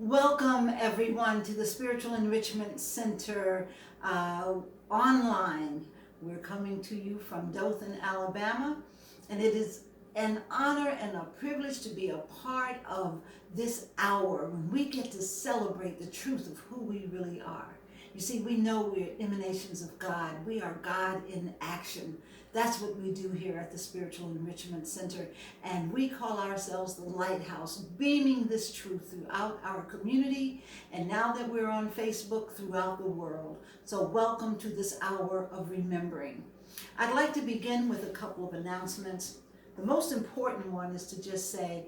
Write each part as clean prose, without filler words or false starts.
Welcome everyone to the Spiritual Enrichment Center online. We're coming to you from Dothan, Alabama, and it is an honor and a privilege to be a part of this hour when we get to celebrate the truth of who we really are. You see, we know we're emanations of God. We are God in action. That's what we do here at the Spiritual Enrichment Center. And we call ourselves the Lighthouse, beaming this truth throughout our community. And now that we're on Facebook, throughout the world. So welcome to this hour of remembering. I'd like to begin with a couple of announcements. The most important one is to just say,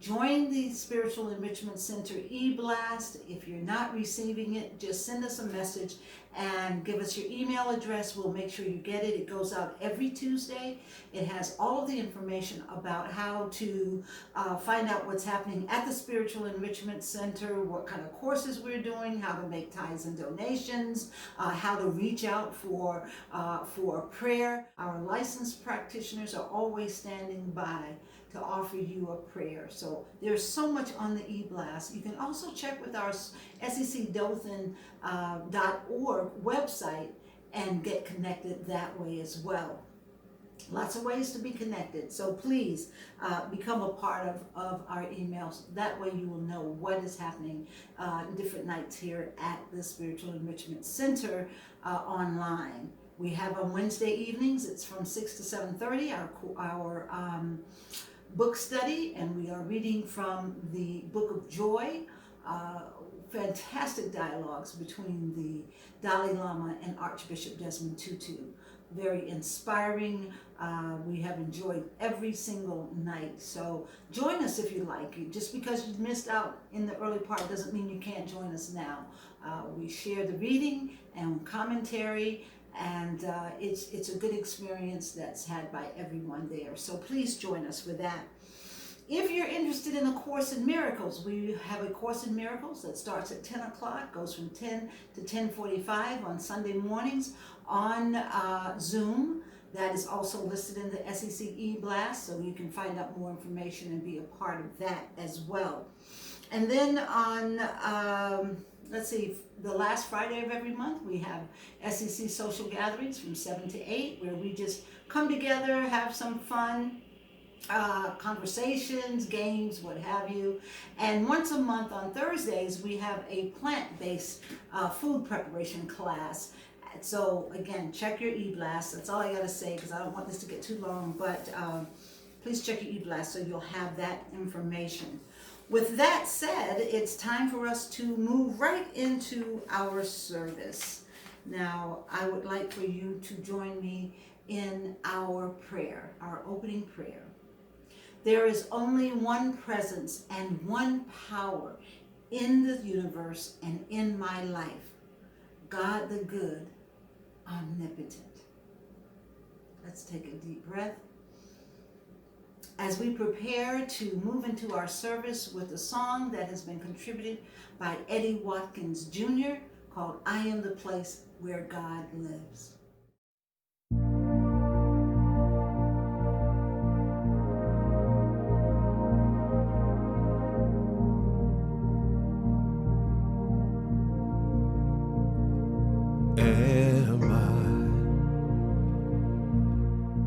join the Spiritual Enrichment Center e-blast. If you're not receiving it, just send us a message and give us your email address. We'll make sure you get it. It goes out every Tuesday. It has all of the information about how to find out what's happening at the Spiritual Enrichment Center, what kind of courses we're doing, how to make tithes and donations, how to reach out for prayer. Our licensed practitioners are always standing by to offer you a prayer. So there's so much on the e-blast. You can also check with our secdothan.org website and get connected that way as well. Lots of ways to be connected. So please become a part of our emails. That way you will know what is happening different nights here at the Spiritual Enrichment Center online. We have on Wednesday evenings, it's from 6 to 7:30, our book study, and we are reading from the Book of Joy. Fantastic dialogues between the Dalai Lama and Archbishop Desmond Tutu. Very inspiring. We have enjoyed every single night. So join us if you like. Just because you missed out in the early part doesn't mean you can't join us now. We share the reading and commentary, and it's a good experience that's had by everyone there. So please join us for that. If you're interested in a Course in Miracles, we have a Course in Miracles that starts at 10 o'clock, goes from 10 to 10:45 on Sunday mornings on Zoom. That is also listed in the SEC e-blast, so you can find out more information and be a part of that as well. And then on the last Friday of every month, we have SEC social gatherings from 7 to 8, where we just come together, have some fun, conversations, games, what have you. And once a month on Thursdays, we have a plant-based food preparation class. So again, check your e-blast. That's all I gotta say, because I don't want this to get too long, but please check your e-blast so you'll have that information. With that said, it's time for us to move right into our service. Now, I would like for you to join me in our prayer, our opening prayer. There is only one presence and one power in the universe and in my life, God the good, omnipotent. Let's take a deep breath as we prepare to move into our service with a song that has been contributed by Eddie Watkins Jr. called I Am the Place Where God Lives. Am I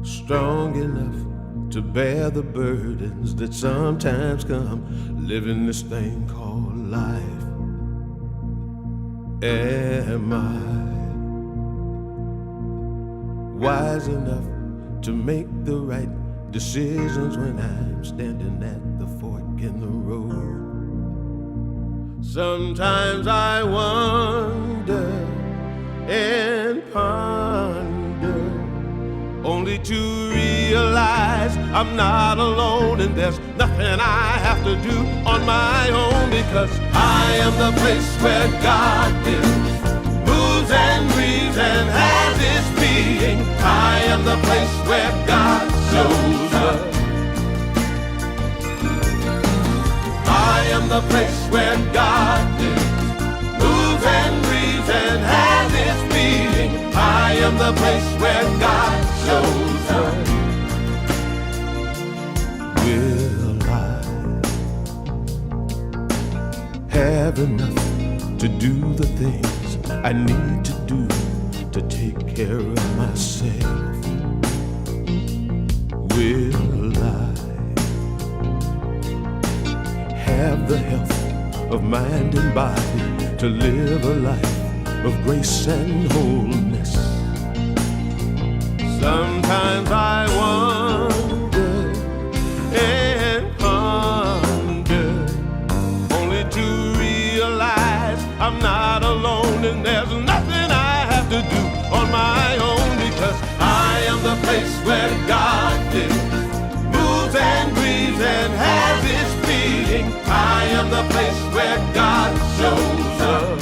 strong enough to bear the burdens that sometimes come living this thing called life? Am I wise enough to make the right decisions when I'm standing at the fork in the road? Sometimes I wonder and ponder, only to realize I'm not alone, and there's nothing I have to do on my own, because I am the place where God lives, moves and breathes and has its being. I am the place where God shows up. I am the place where God lives, moves and breathes and has its being. I am the place where God shows up. Will I have enough to do the things I need to do to take care of myself? Will I have the health of mind and body to live a life of grace and wholeness? Sometimes I wonder and ponder, only to realize I'm not alone and there's nothing I have to do on my own, because I am the place where God lives, moves and breathes and has his being. I am the place where God shows up.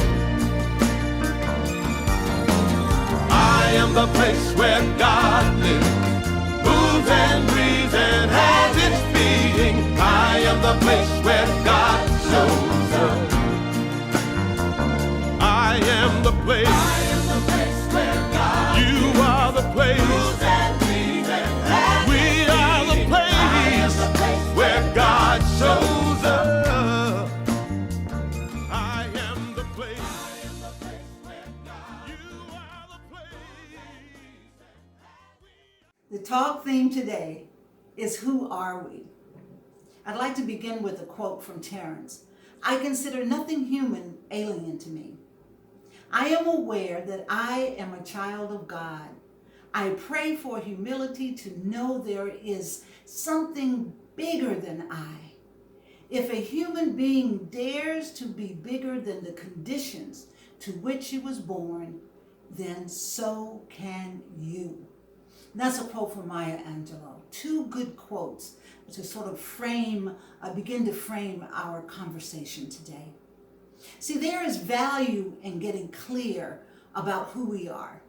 I am the place where God lives, moves and breathes and has its being. I am the place where God shows up. I am the place. I am the place where God. You are the place. Moves and breathes and has we its are being. The place. I am the place where God shows up. I am the place. I am the place where God. You are the place. The talk theme today is Who Are We? I'd like to begin with a quote from Terence. I consider nothing human alien to me. I am aware that I am a child of God. I pray for humility to know there is something bigger than I. If a human being dares to be bigger than the conditions to which he was born, then so can you. That's a quote from Maya Angelou. Two good quotes to sort of begin to frame our conversation today. See, there is value in getting clear about who we are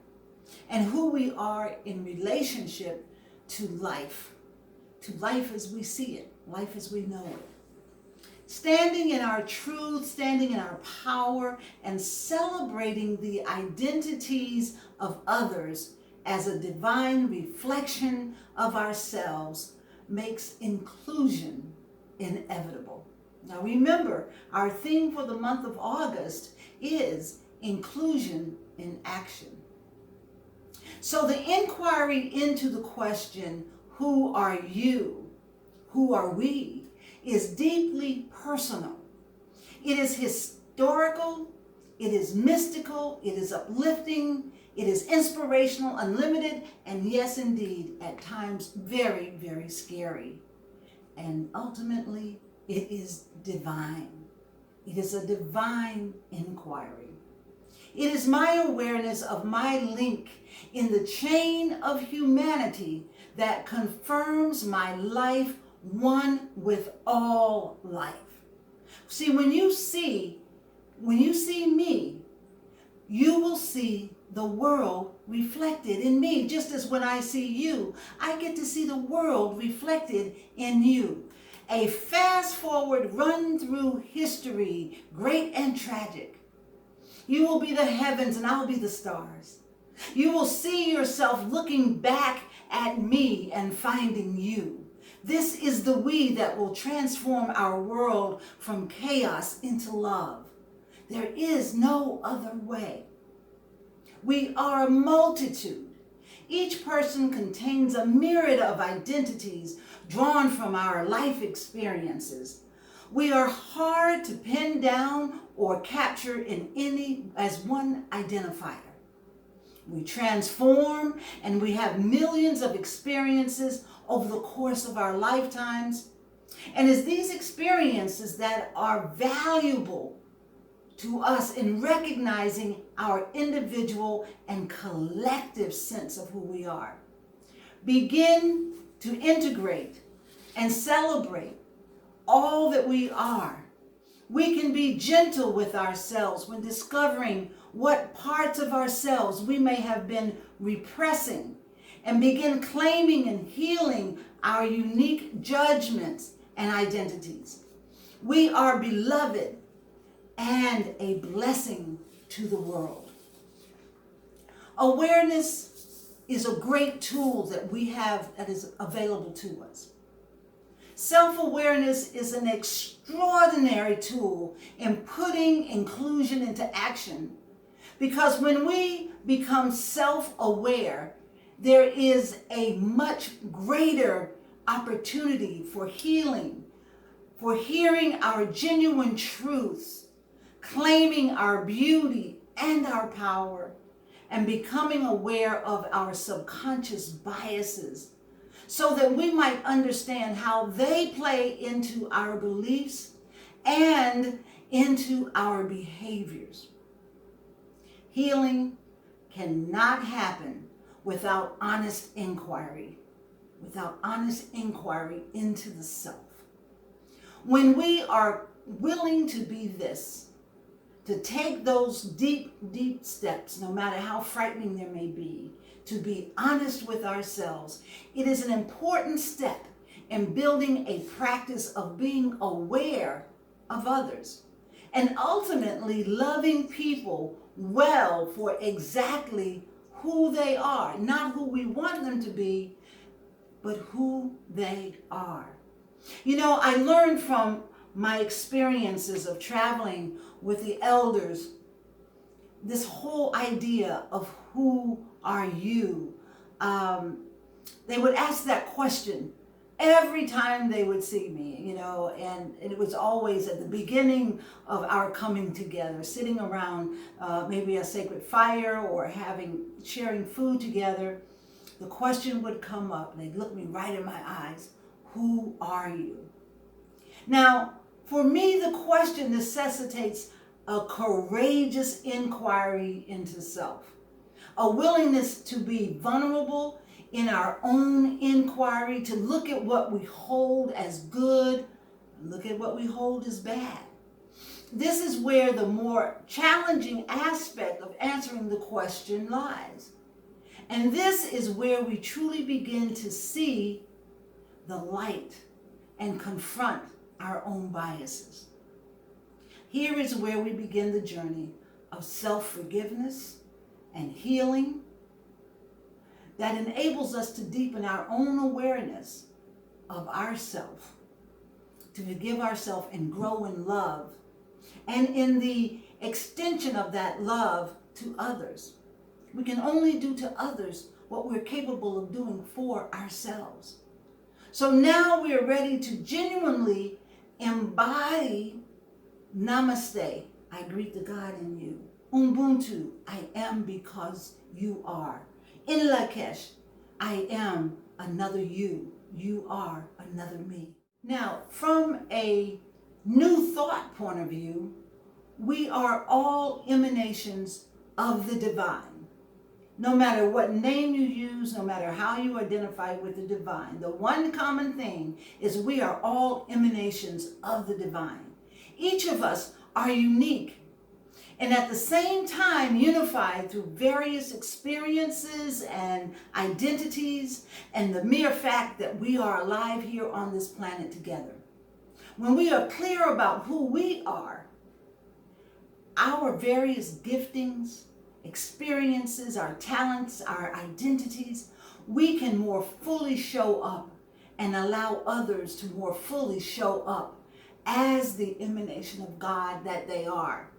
and who we are in relationship to life as we see it, life as we know it. Standing in our truth, standing in our power, and celebrating the identities of others as a divine reflection of ourselves makes inclusion inevitable. Now remember, our theme for the month of August is inclusion in action. So the inquiry into the question, who are you? Who are we? Is deeply personal. It is historical, it is mystical, it is uplifting, it is inspirational, unlimited, and yes, indeed, at times very, very scary. And ultimately, it is divine. It is a divine inquiry. It is my awareness of my link in the chain of humanity that confirms my life one with all life. See, when you see me, you will see the world reflected in me. Just as when I see you, I get to see the world reflected in you. A fast forward run through history, great and tragic. You will be the heavens and I'll be the stars. You will see yourself looking back at me and finding you. This is the we that will transform our world from chaos into love. There is no other way. We are a multitude. Each person contains a myriad of identities drawn from our life experiences. We are hard to pin down or capture in any as one identifier. We transform and we have millions of experiences over the course of our lifetimes. And it's these experiences that are valuable to us in recognizing our individual and collective sense of who we are. Begin to integrate and celebrate all that we are. We can be gentle with ourselves when discovering what parts of ourselves we may have been repressing, and begin claiming and healing our unique judgments and identities. We are beloved and a blessing to the world. Awareness is a great tool that we have that is available to us. Self-awareness is an extraordinary tool in putting inclusion into action, because when we become self-aware, there is a much greater opportunity for healing, for hearing our genuine truths, claiming our beauty and our power, and becoming aware of our subconscious biases so that we might understand how they play into our beliefs and into our behaviors. Healing cannot happen without honest inquiry into the self. When we are willing to be this, to take those deep, deep steps, no matter how frightening they may be, to be honest with ourselves, it is an important step in building a practice of being aware of others and ultimately loving people well for exactly who they are, not who we want them to be, but who they are. You know, I learned from my experiences of traveling with the elders this whole idea of who are you. They would ask that question every time they would see me, you know, and it was always at the beginning of our coming together, sitting around maybe a sacred fire or sharing food together. The question would come up, and they'd look me right in my eyes. Who are you? Now, for me, the question necessitates a courageous inquiry into self, a willingness to be vulnerable in our own inquiry, to look at what we hold as good, and look at what we hold as bad. This is where the more challenging aspect of answering the question lies. And this is where we truly begin to see the light and confront our own biases. Here is where we begin the journey of self-forgiveness and healing that enables us to deepen our own awareness of ourself, to forgive ourselves and grow in love, and in the extension of that love to others. We can only do to others what we're capable of doing for ourselves. So now we are ready to genuinely embody Namaste, I greet the God in you. Ubuntu, I am because you are. In Lakesh, I am another you. You are another me. Now, from a new thought point of view, we are all emanations of the divine. No matter what name you use, no matter how you identify with the divine, the one common thing is we are all emanations of the divine. Each of us are unique and at the same time unified through various experiences and identities and the mere fact that we are alive here on this planet together. When we are clear about who we are, our various giftings, experiences, our talents, our identities, we can more fully show up and allow others to more fully show up as the emanation of God that they are.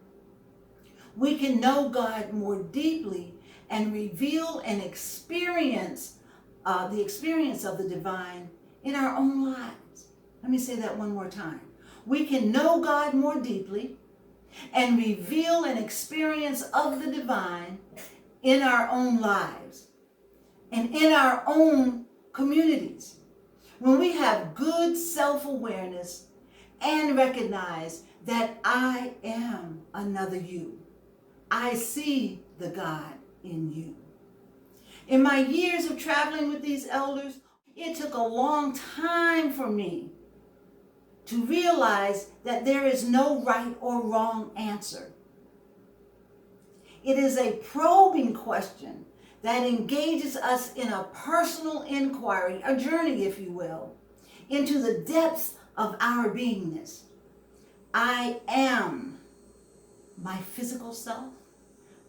We can know God more deeply and reveal and experience the experience of the divine in our own lives. Let me say that one more time. We can know God more deeply and reveal an experience of the divine in our own lives and in our own communities. When we have good self-awareness and recognize that I am another you, I see the God in you. In my years of traveling with these elders, it took a long time for me to realize that there is no right or wrong answer. It is a probing question that engages us in a personal inquiry, a journey, if you will, into the depths of our beingness. I am my physical self.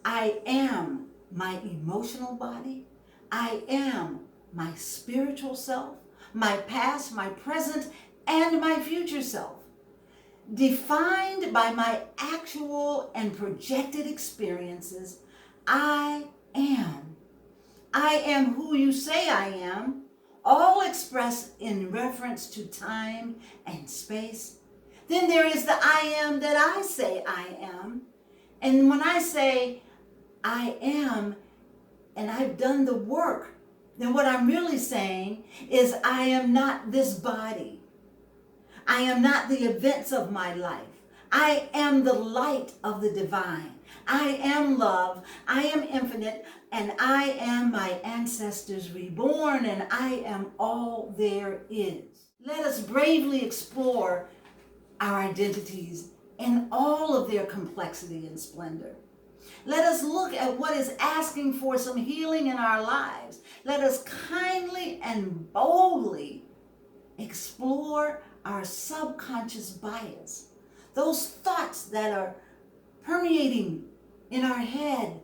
I am my emotional body. I am my spiritual self, my past, my present, and my future self, defined by my actual and projected experiences. I am. I am who you say I am, all expressed in reference to time and space. Then there is the I am that I say I am. And when I say I am and I've done the work, then what I'm really saying is I am not this body. I am not the events of my life. I am the light of the divine. I am love. I am infinite. And I am my ancestors reborn. And I am all there is. Let us bravely explore our identities in all of their complexity and splendor. Let us look at what is asking for some healing in our lives. Let us kindly and boldly explore our subconscious bias, those thoughts that are permeating in our head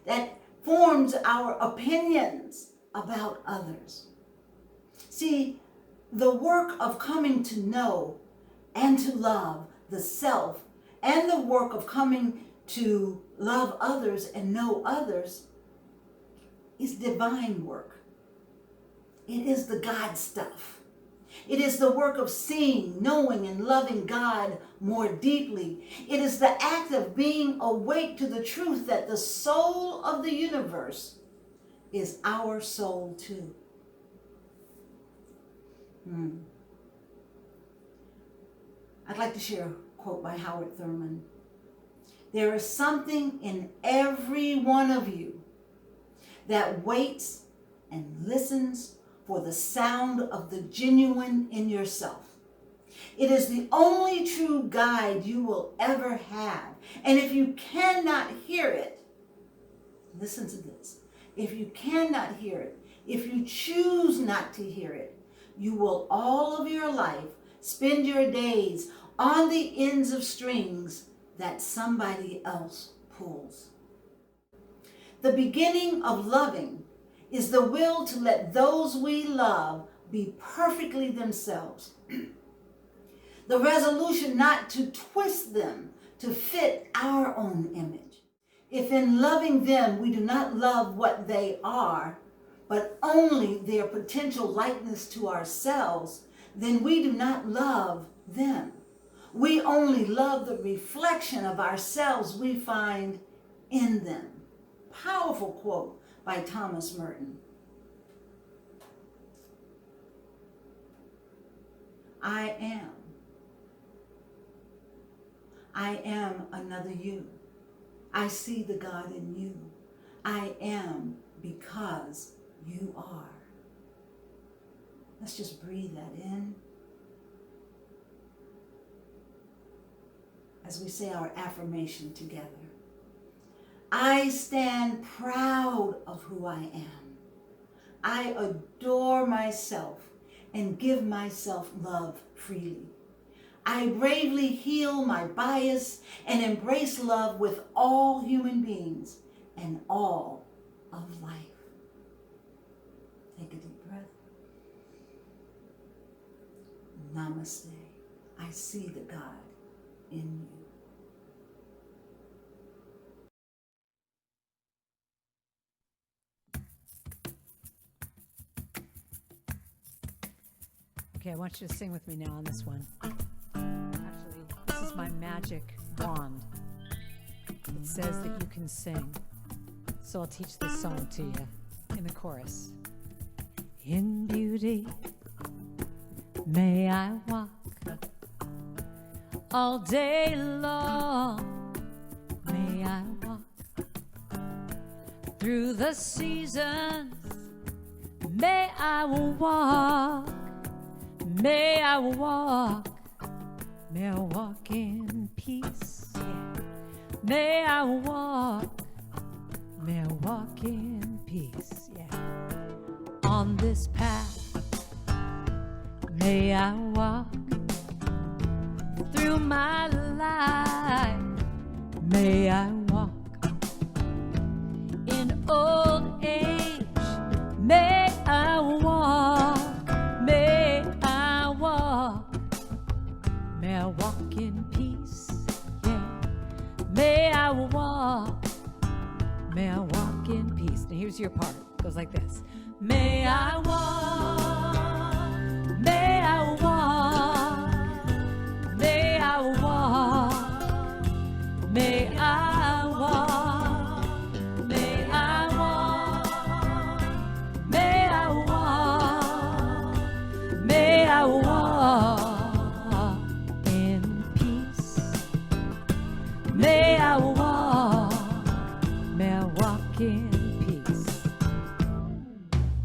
that forms our opinions about others. See, the work of coming to know and to love the self, and the work of coming to love others and know others, is divine work. It is the God stuff. It is the work of seeing, knowing, and loving God more deeply. It is the act of being awake to the truth that the soul of the universe is our soul too. I'd like to share a quote by Howard Thurman. There is something in every one of you that waits and listens for the sound of the genuine in yourself. It is the only true guide you will ever have. And if you cannot hear it, listen to this. If you cannot hear it, if you choose not to hear it, you will all of your life spend your days on the ends of strings that somebody else pulls. The beginning of loving is the will to let those we love be perfectly themselves. The resolution not to twist them to fit our own image. If in loving them we do not love what they are, but only their potential likeness to ourselves, then we do not love them. We only love the reflection of ourselves we find in them. Powerful quote by Thomas Merton. I am. I am another you. I see the God in you. I am because you are. Let's just breathe that in as we say our affirmation together. I stand proud of who I am. I adore myself and give myself love freely. I bravely heal my bias and embrace love with all human beings and all of life. Take a deep breath. Namaste. I see the God in you. Okay, I want you to sing with me now on this one. Actually, this is my magic wand. It says that you can sing. So I'll teach this song to you in the chorus. In beauty, may I walk all day long. May I walk through the seasons. May I walk. May I walk in peace, yeah. May I walk in peace, yeah. On this path, may I walk through my life. May I walk in old age. May I walk I walk in peace. Now here's your part. It goes like this. May I walk, may I walk, may I walk, may I walk, may I walk, may I walk, may I walk in peace. May I walk in peace,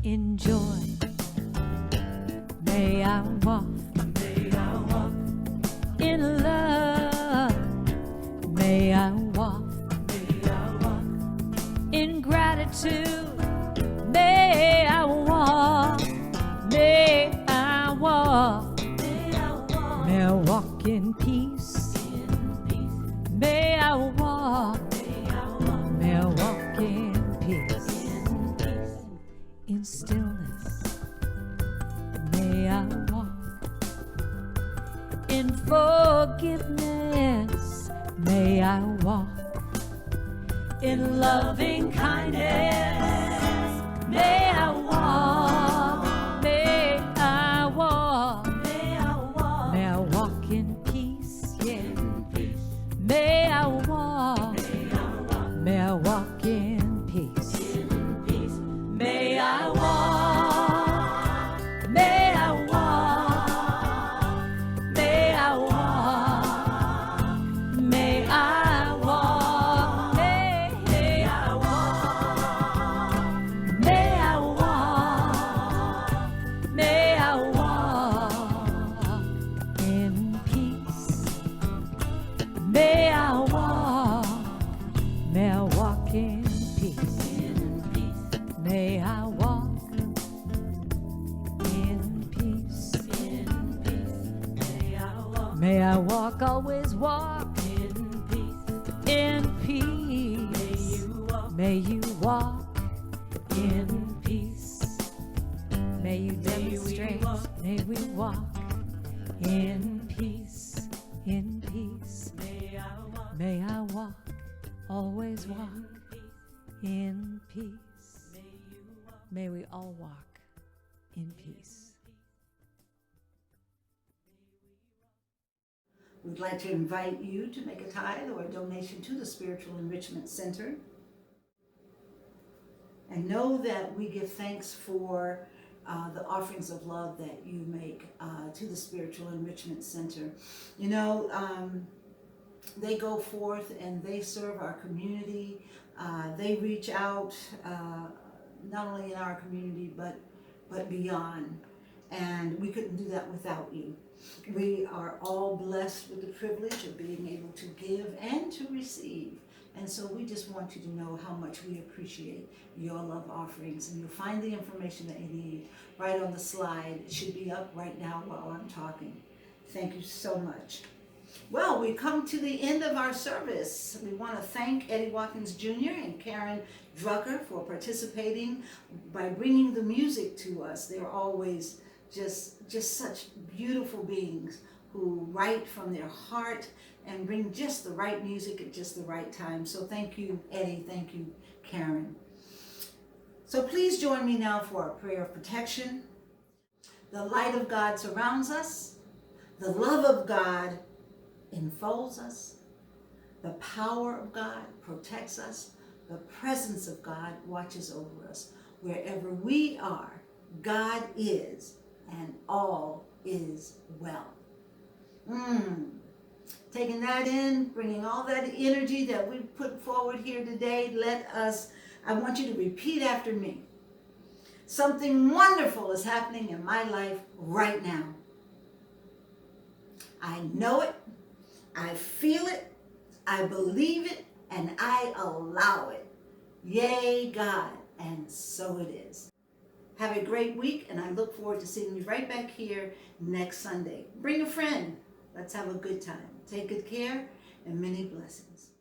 in joy. May I walk in love. May I walk in gratitude. May I walk, may I walk, may I walk in peace. May I walk, may I walk in peace, in stillness. May I walk in forgiveness. May I walk in loving kindness. May I walk, may I walk, may I walk, may I walk in peace, yeah. May I walk, may I walk in peace. May I walk, may I walk, may I walk, may I walk, may I walk, may I walk, may I walk in peace. May I walk, may I walk in peace. May I walk in peace. May I walk, always walk in peace. May you walk in peace. May you demonstrate. May we walk in peace, in peace. May I walk, always walk in peace. May we all walk in peace. We'd like to invite you to make a tithe or a donation to the Spiritual Enrichment Center. And know that we give thanks for the offerings of love that you make to the Spiritual Enrichment Center. You know, they go forth and they serve our community. They reach out not only in our community but beyond. And we couldn't do that without you. We are all blessed with the privilege of being able to give and to receive. And so we just want you to know how much we appreciate your love offerings. And you'll find the information that you need right on the slide. It should be up right now while I'm talking. Thank you so much. Well, we come to the end of our service. We want to thank Eddie Watkins Jr. and Karen Drucker for participating by bringing the music to us. They're always just such beautiful beings who write from their heart and bring just the right music at just the right time. So thank you, Eddie. Thank you, Karen. So please join me now for a prayer of protection. The light of God surrounds us. The love of God enfolds us. The power of God protects us. The presence of God watches over us. Wherever we are, God is, and all is well. Taking that in, bringing all that energy that we put forward here today, I want you to repeat after me. Something wonderful is happening in my life right now. I know it, I feel it, I believe it, and I allow it. Yay, God, and so it is. Have a great week, and I look forward to seeing you right back here next Sunday. Bring a friend. Let's have a good time. Take good care, and many blessings.